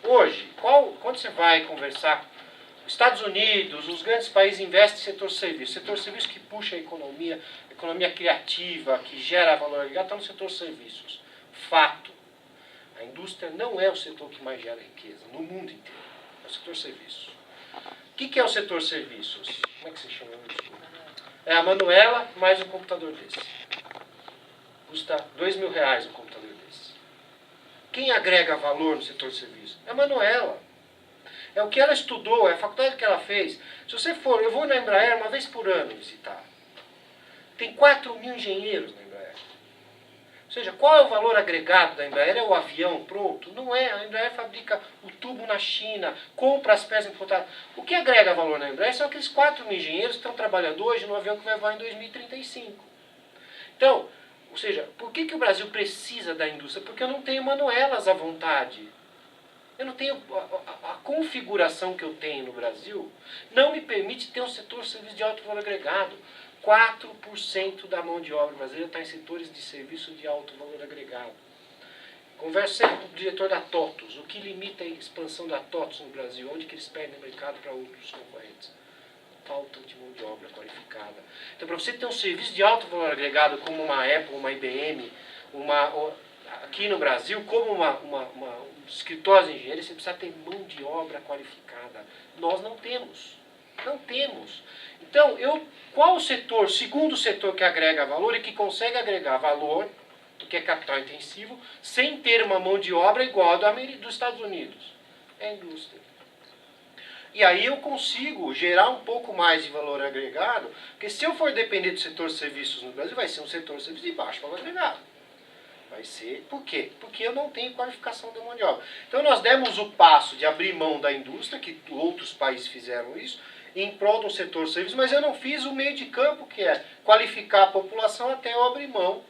Hoje, quando você vai conversar, os Estados Unidos, os grandes países investem em setor serviço que puxa a economia criativa, que gera valor agregado, está no setor serviços. Fato. A indústria não é o setor que mais gera riqueza no mundo inteiro. É o setor serviços. O que é o setor serviços? Como é que se chama? É a Manuela mais um computador desse. Custa R$2.000 um computador desse. Quem agrega valor no setor de serviço? É a Manuela. É o que ela estudou, é a faculdade que ela fez. Se você for, eu vou na Embraer uma vez por ano visitar. Tem 4.000 engenheiros na Embraer. Ou seja, qual é o valor agregado da Embraer? É o avião pronto? Não é. A Embraer fabrica o tubo na China, compra as peças importadas. O que agrega valor na Embraer são aqueles 4.000 engenheiros que estão trabalhando hoje no avião que vai voar em 2035. Então, ou seja, por que o Brasil precisa da indústria? Porque eu não tenho manuelas à vontade. Eu não tenho a configuração que eu tenho no Brasil não me permite ter um setor de serviço de alto valor agregado. 4% da mão de obra brasileira está em setores de serviço de alto valor agregado. Converso sempre com o diretor da TOTUS. O que limita a expansão da TOTUS no Brasil? Onde que eles perdem o mercado para outros concorrentes? Falta de mão de obra qualificada. Então, para você ter um serviço de alto valor agregado como uma Apple, uma IBM, aqui no Brasil, como um escritório de engenharia, você precisa ter mão de obra qualificada. Nós não temos. Não temos. Então, qual o setor, segundo setor que agrega valor e que consegue agregar valor, que é capital intensivo, sem ter uma mão de obra igual a dos Estados Unidos? É a indústria. E aí eu consigo gerar um pouco mais de valor agregado, porque se eu for depender do setor de serviços no Brasil, vai ser um setor de serviços de baixo valor agregado. Vai ser. Por quê? Porque eu não tenho qualificação da mão de obra. Então nós demos o passo de abrir mão da indústria, que outros países fizeram isso, em prol do setor de serviços, mas eu não fiz o meio de campo, que é qualificar a população até eu abrir mão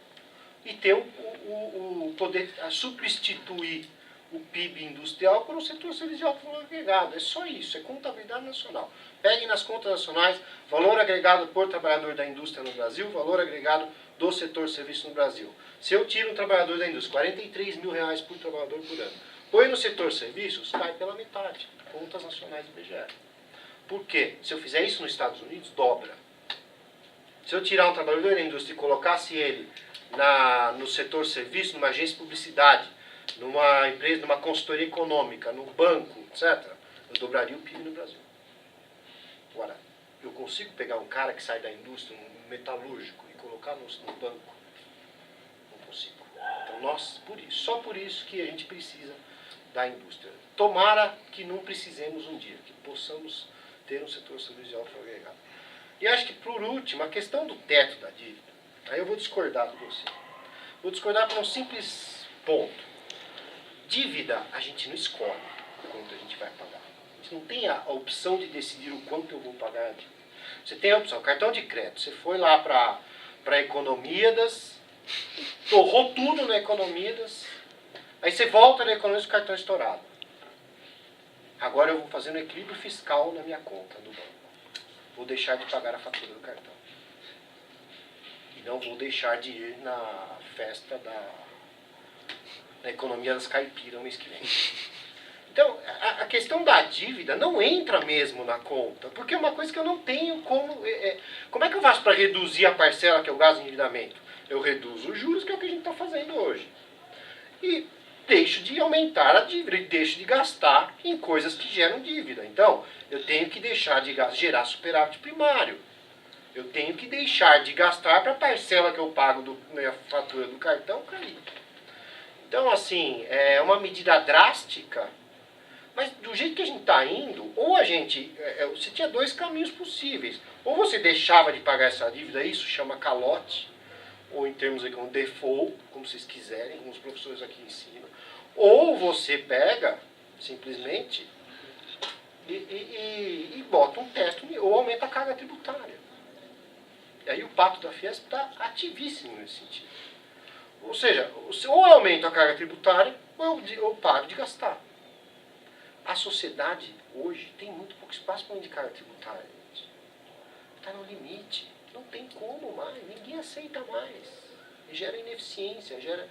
e ter o poder substituir o PIB industrial por um setor de serviço de alto valor agregado. É só isso, é contabilidade nacional. Peguem nas contas nacionais valor agregado por trabalhador da indústria no Brasil, valor agregado do setor de serviço no Brasil. Se eu tiro um trabalhador da indústria, R$43.000 por trabalhador por ano, põe no setor de serviços, cai pela metade. Contas nacionais do IBGE. Por quê? Se eu fizer isso nos Estados Unidos, dobra. Se eu tirar um trabalhador da indústria e colocasse ele no setor de serviço, numa agência de publicidade, numa empresa, numa consultoria econômica, no banco, etc., eu dobraria o PIB no Brasil. Agora, eu consigo pegar um cara que sai da indústria, um metalúrgico, e colocar no banco? Não consigo. Então, só por isso que a gente precisa da indústria. Tomara que não precisemos um dia, que possamos ter um setor de serviço de alto valor agregado. E acho que, por último, a questão do teto da dívida, aí eu vou discordar com você. Vou discordar por um simples ponto. Dívida, a gente não escolhe quanto a gente vai pagar. A gente não tem a opção de decidir o quanto eu vou pagar a dívida. Você tem a opção, cartão de crédito. Você foi lá para a Economidas, torrou tudo na Economidas, aí você volta na Economidas com o cartão estourado. Agora eu vou fazer um equilíbrio fiscal na minha conta do banco. Vou deixar de pagar a fatura do cartão. E não vou deixar de ir na festa da economia das caipiras no mês que vem. Então, a questão da dívida não entra mesmo na conta, porque é uma coisa que eu não tenho como... como é que eu faço para reduzir a parcela que eu gasto em endividamento? Eu reduzo os juros, que é o que a gente está fazendo hoje. E deixo de aumentar a dívida, e deixo de gastar em coisas que geram dívida. Então, eu tenho que deixar de gerar superávit primário. Eu tenho que deixar de gastar para a parcela que eu pago da minha fatura do cartão cair. Então, assim, é uma medida drástica, mas do jeito que a gente está indo, ou a gente... você tinha dois caminhos possíveis. Ou você deixava de pagar essa dívida, isso chama calote, ou em termos aqui, um default, como vocês quiserem, como os professores aqui ensinam. Ou você pega, simplesmente, e bota um teto, ou aumenta a carga tributária. E aí o pacto da Fiesp está ativíssimo nesse sentido. Ou seja, ou eu aumento a carga tributária, ou eu paro de gastar. A sociedade, hoje, tem muito pouco espaço para indicar a tributária. Está no limite. Não tem como mais. Ninguém aceita mais. Gera ineficiência, gera...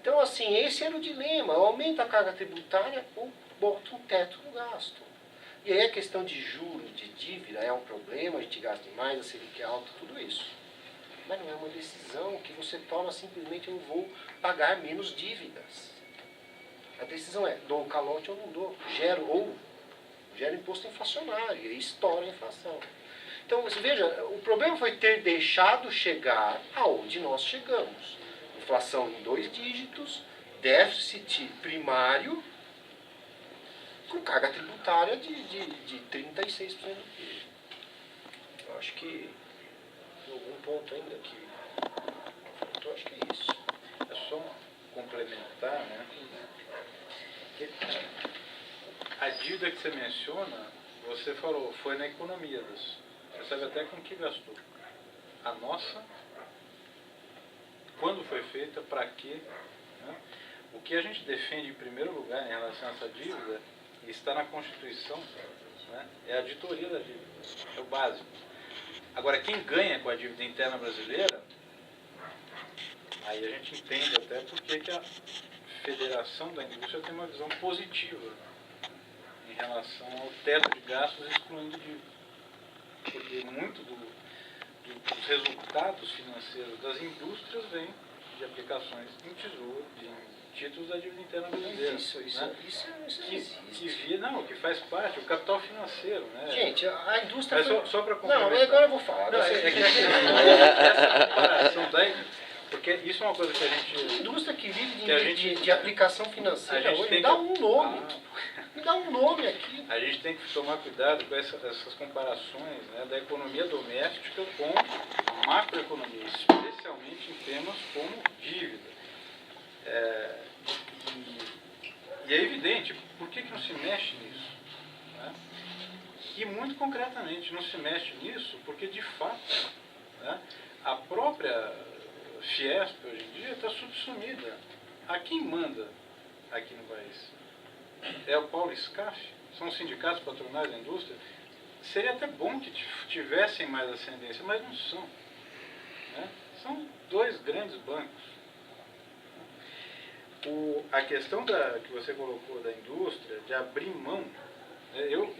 Então, assim, esse era o dilema. Ou aumenta a carga tributária ou bota um teto no gasto. E aí a questão de juros, de dívida, é um problema, a gente gasta demais, a Selic é alta, tudo isso. Mas não é uma decisão que você toma simplesmente, eu vou pagar menos dívidas. A decisão é, dou um calote ou não dou. Gero imposto inflacionário, e aí estoura a inflação. Então, você veja, o problema foi ter deixado chegar aonde nós chegamos. Inflação em 2 dígitos, déficit primário, com carga tributária de 36% do PIB. Eu acho que tem algum ponto ainda que faltou, acho que é isso. É só complementar, né? A dívida que você menciona, você falou, foi na economia. Você sabe até com que gastou. A nossa, quando foi feita, para quê? Né? O que a gente defende em primeiro lugar em relação a essa dívida, e está na Constituição, né, é a auditoria da dívida. É o básico. Agora, quem ganha com a dívida interna brasileira, aí a gente entende até porque que a Federação da Indústria tem uma visão positiva em relação ao teto de gastos excluindo dívida. Porque muito dos resultados financeiros das indústrias vem de aplicações em tesouro, em títulos da dívida interna brasileira. Isso né? Que que faz parte, o capital financeiro. Né? Gente, a indústria... Mas só para complementar. Não, agora eu vou falar. Não, essa comparação porque isso é uma coisa que a gente... A indústria que vive de aplicação financeira hoje, me dá um nome. Me dá um nome aqui. A gente tem que tomar cuidado com essas comparações, né, da economia doméstica com a macroeconomia, especialmente em temas como dívida. E é evidente, por que não se mexe nisso? Né? E muito concretamente, não se mexe nisso porque, de fato, né, a própria Fiesp hoje em dia está subsumida. A quem manda aqui no país? É o Paulo Scaff? São os sindicatos patronais da indústria? Seria até bom que tivessem mais ascendência, mas não são. Né? São 2 grandes bancos. A questão que você colocou da indústria, de abrir mão, eu